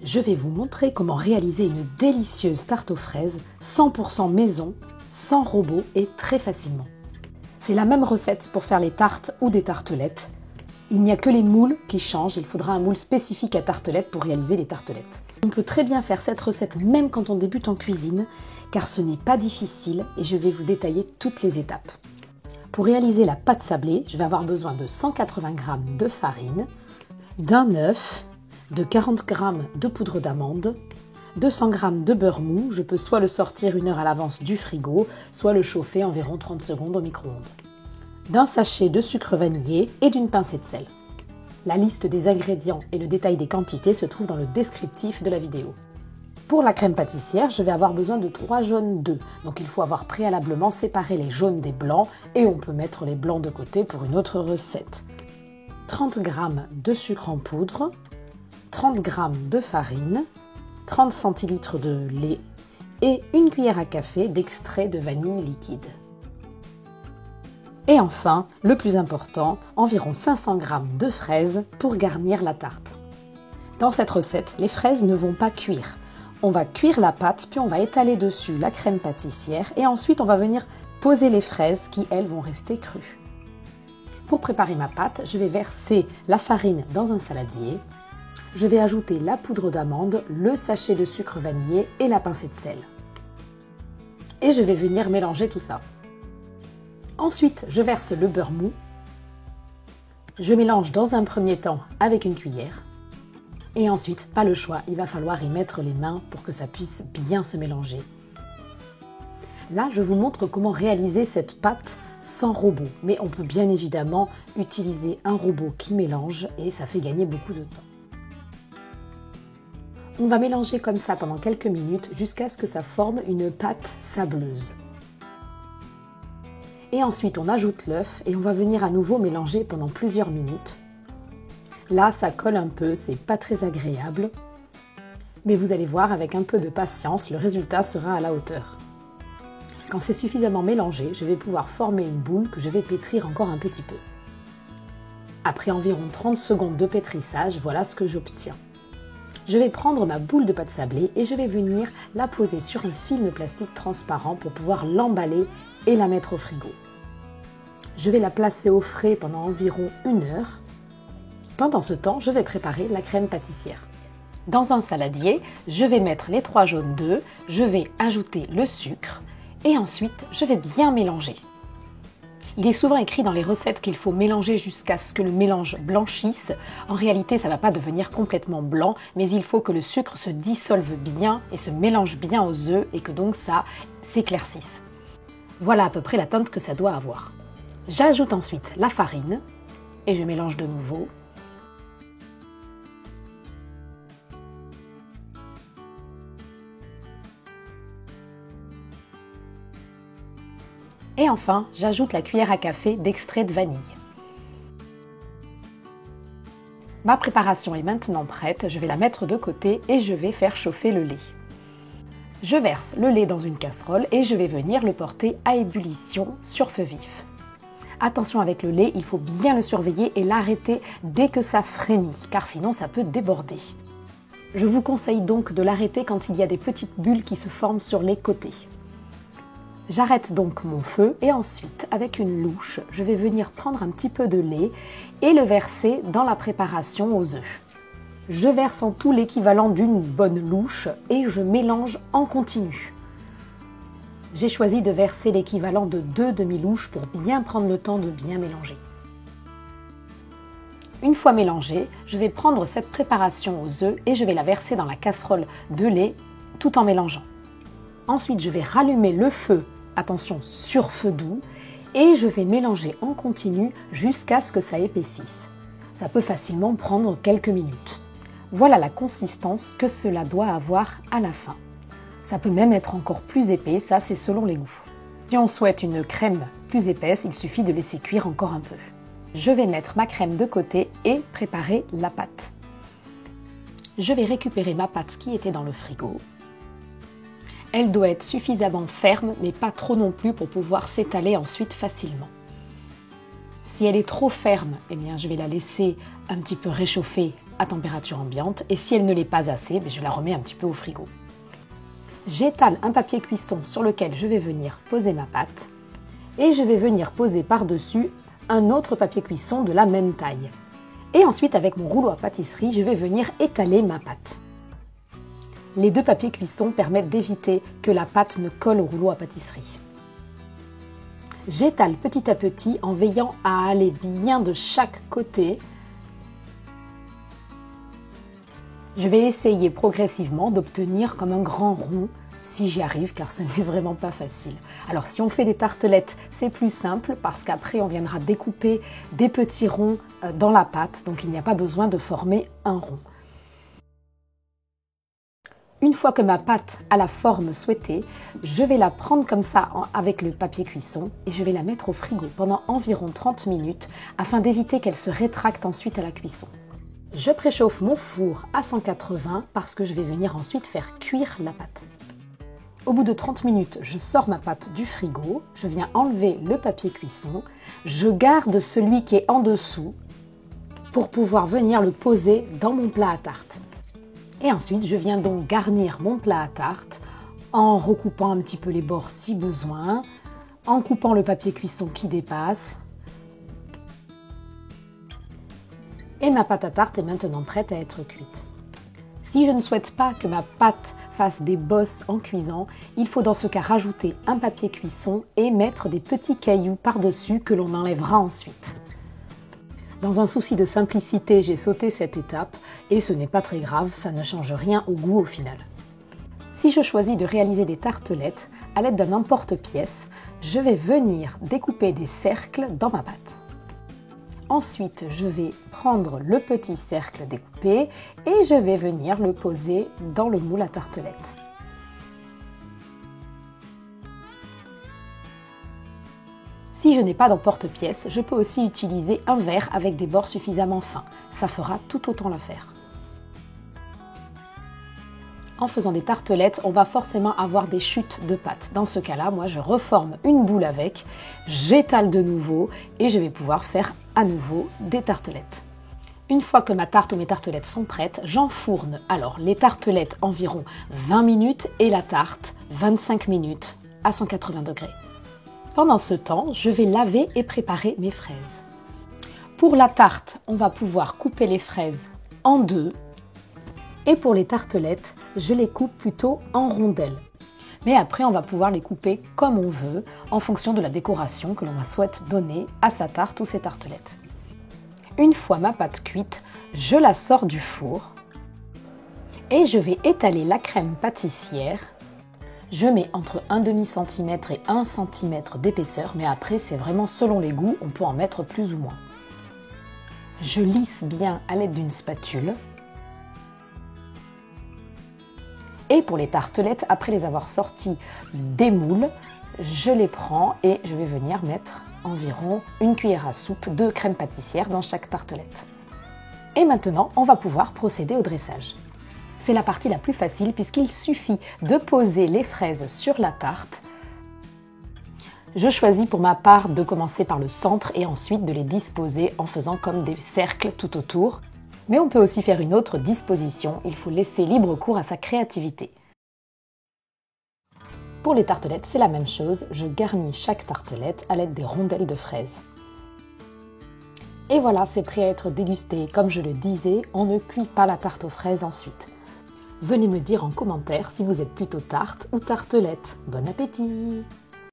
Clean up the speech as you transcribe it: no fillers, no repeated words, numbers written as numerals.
je vais vous montrer comment réaliser une délicieuse tarte aux fraises 100% maison, sans robot et très facilement. C'est la même recette pour faire les tartes ou des tartelettes. Il n'y a que les moules qui changent, il faudra un moule spécifique à tartelettes pour réaliser les tartelettes. On peut très bien faire cette recette même quand on débute en cuisine, car ce n'est pas difficile et je vais vous détailler toutes les étapes. Pour réaliser la pâte sablée, je vais avoir besoin de 180 g de farine, d'un œuf, de 40 g de poudre d'amande, 200 g de beurre mou, je peux soit le sortir 1 heure à l'avance du frigo, soit le chauffer environ 30 secondes au micro-ondes, d'un sachet de sucre vanillé et d'une pincée de sel. La liste des ingrédients et le détail des quantités se trouvent dans le descriptif de la vidéo. Pour la crème pâtissière, je vais avoir besoin de 3 jaunes d'œufs, donc il faut avoir préalablement séparé les jaunes des blancs et on peut mettre les blancs de côté pour une autre recette. 30 g de sucre en poudre, 30 g de farine, 30 centilitres de lait et 1 cuillère à café d'extrait de vanille liquide. Et enfin, le plus important, environ 500 g de fraises pour garnir la tarte. Dans cette recette, les fraises ne vont pas cuire. On va cuire la pâte, puis on va étaler dessus la crème pâtissière et ensuite on va venir poser les fraises qui, elles, vont rester crues. Pour préparer ma pâte, je vais verser la farine dans un saladier. Je vais ajouter la poudre d'amande, le sachet de sucre vanillé et la pincée de sel. Et je vais venir mélanger tout ça. Ensuite, je verse le beurre mou. Je mélange dans un premier temps avec une cuillère. Et ensuite, pas le choix, il va falloir y mettre les mains pour que ça puisse bien se mélanger. Là, je vous montre comment réaliser cette pâte sans robot. Mais on peut bien évidemment utiliser un robot qui mélange et ça fait gagner beaucoup de temps. On va mélanger comme ça pendant quelques minutes jusqu'à ce que ça forme une pâte sableuse. Et ensuite, on ajoute l'œuf et on va venir à nouveau mélanger pendant plusieurs minutes. Là, ça colle un peu, c'est pas très agréable. Mais vous allez voir, avec un peu de patience, le résultat sera à la hauteur. Quand c'est suffisamment mélangé, je vais pouvoir former une boule que je vais pétrir encore un petit peu. Après environ 30 secondes de pétrissage, voilà ce que j'obtiens. Je vais prendre ma boule de pâte sablée et je vais venir la poser sur un film plastique transparent pour pouvoir l'emballer et la mettre au frigo. Je vais la placer au frais pendant environ 1 heure. Pendant ce temps, je vais préparer la crème pâtissière. Dans un saladier, je vais mettre les 3 jaunes d'œufs, je vais ajouter le sucre et ensuite je vais bien mélanger. Il est souvent écrit dans les recettes qu'il faut mélanger jusqu'à ce que le mélange blanchisse. En réalité, ça ne va pas devenir complètement blanc, mais il faut que le sucre se dissolve bien et se mélange bien aux œufs et que donc ça s'éclaircisse. Voilà à peu près la teinte que ça doit avoir. J'ajoute ensuite la farine et je mélange de nouveau. Et enfin, j'ajoute la cuillère à café d'extrait de vanille. Ma préparation est maintenant prête, je vais la mettre de côté et je vais faire chauffer le lait. Je verse le lait dans une casserole et je vais venir le porter à ébullition sur feu vif. Attention avec le lait, il faut bien le surveiller et l'arrêter dès que ça frémit, car sinon ça peut déborder. Je vous conseille donc de l'arrêter quand il y a des petites bulles qui se forment sur les côtés. J'arrête donc mon feu et ensuite, avec une louche, je vais venir prendre un petit peu de lait et le verser dans la préparation aux œufs. Je verse en tout l'équivalent d'une bonne louche et je mélange en continu. J'ai choisi de verser l'équivalent de 2 demi-louches pour bien prendre le temps de bien mélanger. Une fois mélangée, je vais prendre cette préparation aux œufs et je vais la verser dans la casserole de lait tout en mélangeant. Ensuite, je vais rallumer le feu, attention sur feu doux, et je vais mélanger en continu jusqu'à ce que ça épaississe. Ça peut facilement prendre quelques minutes. Voilà la consistance que cela doit avoir à la fin. Ça peut même être encore plus épais, ça c'est selon les goûts. Si on souhaite une crème plus épaisse, il suffit de laisser cuire encore un peu. Je vais mettre ma crème de côté et préparer la pâte. Je vais récupérer ma pâte qui était dans le frigo. Elle doit être suffisamment ferme, mais pas trop non plus pour pouvoir s'étaler ensuite facilement. Si elle est trop ferme, eh bien, je vais la laisser un petit peu réchauffer à température ambiante et si elle ne l'est pas assez, je la remets un petit peu au frigo. J'étale un papier cuisson sur lequel je vais venir poser ma pâte et je vais venir poser par-dessus un autre papier cuisson de la même taille. Et ensuite, avec mon rouleau à pâtisserie, je vais venir étaler ma pâte. Les deux papiers cuisson permettent d'éviter que la pâte ne colle au rouleau à pâtisserie. J'étale petit à petit en veillant à aller bien de chaque côté. Je vais essayer progressivement d'obtenir comme un grand rond si j'y arrive, car ce n'est vraiment pas facile. Alors si on fait des tartelettes, c'est plus simple parce qu'après on viendra découper des petits ronds dans la pâte, donc il n'y a pas besoin de former un rond. Une fois que ma pâte a la forme souhaitée, je vais la prendre comme ça avec le papier cuisson et je vais la mettre au frigo pendant environ 30 minutes afin d'éviter qu'elle se rétracte ensuite à la cuisson. Je préchauffe mon four à 180 parce que je vais venir ensuite faire cuire la pâte. Au bout de 30 minutes, je sors ma pâte du frigo, je viens enlever le papier cuisson, je garde celui qui est en dessous pour pouvoir venir le poser dans mon plat à tarte. Et ensuite, je viens donc garnir mon plat à tarte en recoupant un petit peu les bords si besoin, en coupant le papier cuisson qui dépasse. Et ma pâte à tarte est maintenant prête à être cuite. Si je ne souhaite pas que ma pâte fasse des bosses en cuisant, il faut dans ce cas rajouter un papier cuisson et mettre des petits cailloux par-dessus que l'on enlèvera ensuite. Dans un souci de simplicité, j'ai sauté cette étape et ce n'est pas très grave, ça ne change rien au goût au final. Si je choisis de réaliser des tartelettes à l'aide d'un emporte-pièce, je vais venir découper des cercles dans ma pâte. Ensuite, je vais prendre le petit cercle découpé et je vais venir le poser dans le moule à tartelettes. Si je n'ai pas d'emporte-pièce, je peux aussi utiliser un verre avec des bords suffisamment fins. Ça fera tout autant l'affaire. En faisant des tartelettes, on va forcément avoir des chutes de pâte. Dans ce cas-là, moi je reforme une boule avec, j'étale de nouveau et je vais pouvoir faire à nouveau des tartelettes. Une fois que ma tarte ou mes tartelettes sont prêtes, j'enfourne alors les tartelettes environ 20 minutes et la tarte 25 minutes à 180 degrés. Pendant ce temps, je vais laver et préparer mes fraises. Pour la tarte, on va pouvoir couper les fraises en deux. Et pour les tartelettes, je les coupe plutôt en rondelles. Mais après, on va pouvoir les couper comme on veut, en fonction de la décoration que l'on souhaite donner à sa tarte ou ses tartelettes. Une fois ma pâte cuite, je la sors du four et je vais étaler la crème pâtissière. Je mets entre 1/2 cm et 1 cm d'épaisseur, mais après, c'est vraiment selon les goûts, on peut en mettre plus ou moins. Je lisse bien à l'aide d'une spatule. Et pour les tartelettes, après les avoir sorties des moules, je les prends et je vais venir mettre environ une cuillère à soupe de crème pâtissière dans chaque tartelette. Et maintenant, on va pouvoir procéder au dressage. C'est la partie la plus facile puisqu'il suffit de poser les fraises sur la tarte. Je choisis pour ma part de commencer par le centre et ensuite de les disposer en faisant comme des cercles tout autour. Mais on peut aussi faire une autre disposition, il faut laisser libre cours à sa créativité. Pour les tartelettes, c'est la même chose, je garnis chaque tartelette à l'aide des rondelles de fraises. Et voilà, c'est prêt à être dégusté. Comme je le disais, on ne cuit pas la tarte aux fraises ensuite. Venez me dire en commentaire si vous êtes plutôt tarte ou tartelette. Bon appétit!